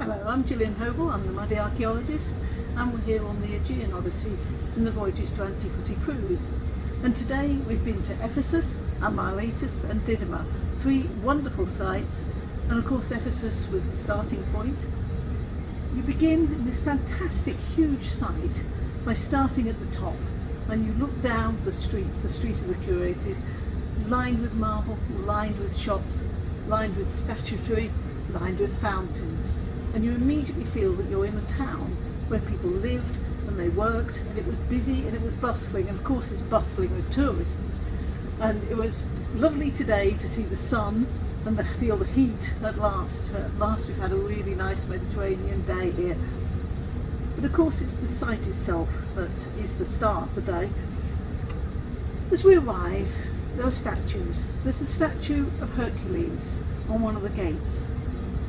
Hello, I'm Gillian Hovel, I'm the Muddy Archaeologist, and we're here on the Aegean Odyssey in the Voyages to Antiquity cruise. And today we've been to Ephesus and Miletus and Didyma, three wonderful sites, and of course Ephesus was the starting point. You begin in this fantastic huge site by starting at the top, and you look down the street of the Curators, lined with marble, lined with shops, lined with statuary, lined with fountains. And you immediately feel that you're in a town where people lived and they worked, and it was busy and it was bustling, and of course it's bustling with tourists. And it was lovely today to see the sun and feel the heat at last. At last we've had a really nice Mediterranean day here. But of course it's the site itself that is the star of the day. As we arrive, there are statues. There's a statue of Hercules on one of the gates.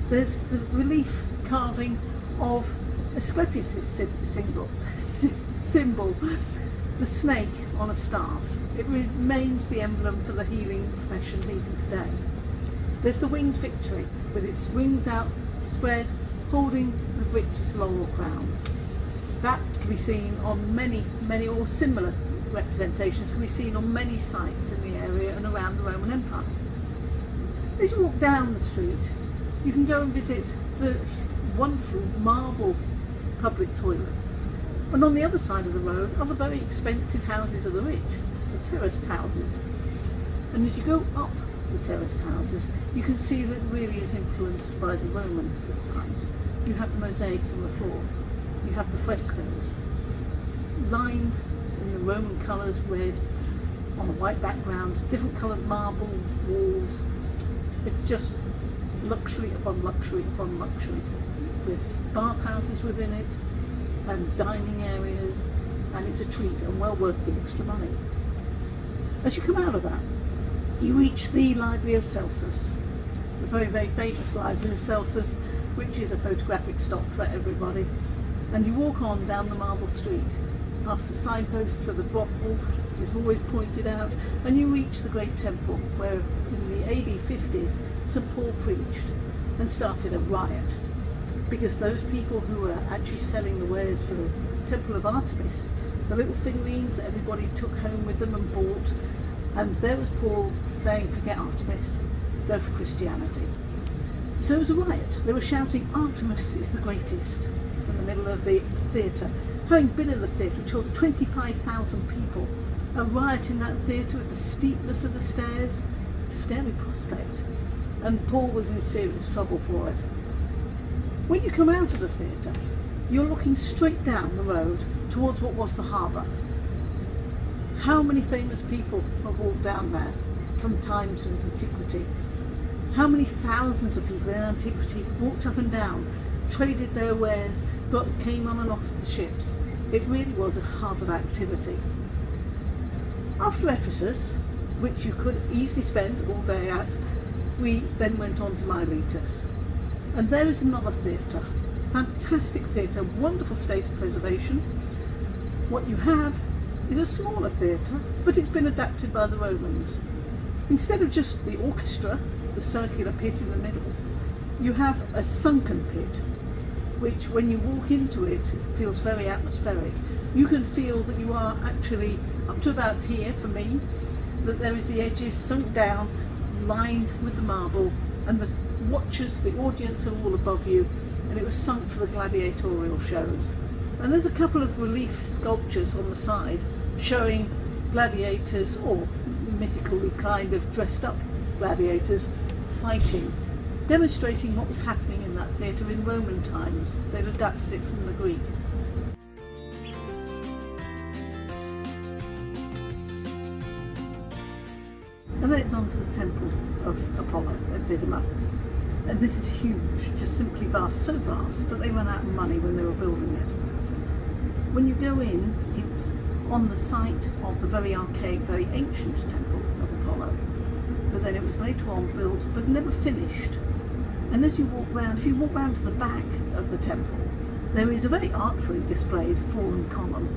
There's the relief carving of Asclepius' symbol, the snake on a staff. It remains the emblem for the healing profession even today. There's the winged victory, with its wings outspread, holding the victor's laurel crown. That can be seen on many or similar representations can be seen on many sites in the area and around the Roman Empire. As you walk down the street, you can go and visit the wonderful marble public toilets. And on the other side of the road are the very expensive houses of the rich, the terraced houses. And as you go up the terraced houses, you can see that it really is influenced by the Roman times. You have the mosaics on the floor, you have the frescoes, lined in the Roman colours, red on a white background, different coloured marble walls. It's just luxury upon luxury upon luxury, with bathhouses within it and dining areas, and it's a treat and well worth the extra money. As you come out of that, you reach the Library of Celsus, the very famous Library of Celsus, which is a photographic stop for everybody. And you walk on down the marble street, past the signpost for the brothel, which is always pointed out, and you reach the great temple where in the AD 50s St. Paul preached and started a riot, because those people who were actually selling the wares for the Temple of Artemis, the little figurines that everybody took home with them and bought, and there was Paul saying, forget Artemis, go for Christianity. So it was a riot. They were shouting, Artemis is the greatest, in the middle of the theatre. Having been in the theatre, which holds 25,000 people, a riot in that theatre with the steepness of the stairs, a scary prospect. And Paul was in serious trouble for it. When you come out of the theatre, you're looking straight down the road towards what was the harbour. How many famous people have walked down there from times of antiquity? How many thousands of people in antiquity walked up and down, traded their wares, came on and off the ships? It really was a hub of activity. After Ephesus, which you could easily spend all day at, we then went on to Miletus. And there is another theatre, fantastic theatre, wonderful state of preservation. What you have is a smaller theatre, but it's been adapted by the Romans. Instead of just the orchestra, the circular pit in the middle, you have a sunken pit, which when you walk into it feels very atmospheric. You can feel that you are actually up to about here for me, that there is the edges sunk down, lined with the marble, and the watchers, the audience are all above you, and it was sunk for the gladiatorial shows. And there's a couple of relief sculptures on the side showing gladiators, or mythically kind of dressed up gladiators, fighting, demonstrating what was happening in that theatre in Roman times. They'd adapted it from the Greek. And then it's on to the Temple of Apollo at Didyma. And this is huge, just simply vast, so vast that they ran out of money when they were building it. When you go in, it's on the site of the very archaic, very ancient Temple of Apollo. But then it was later on built, but never finished. And as you walk round, if you walk round to the back of the temple, there is a very artfully displayed fallen column,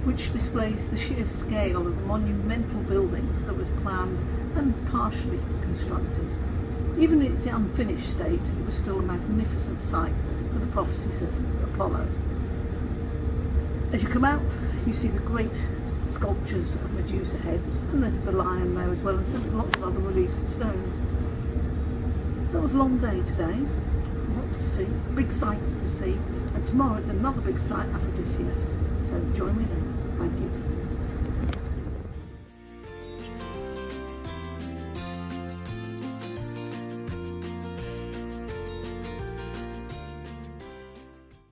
which displays the sheer scale of the monumental building that was planned and partially constructed. Even in its unfinished state, it was still a magnificent sight for the prophecies of Apollo. As you come out, you see the great sculptures of Medusa heads, and there's the lion there as well, and lots of other reliefs and stones. That was a long day today, lots to see, big sights to see, and tomorrow it's another big sight, Ephesus. So join me then. Thank you.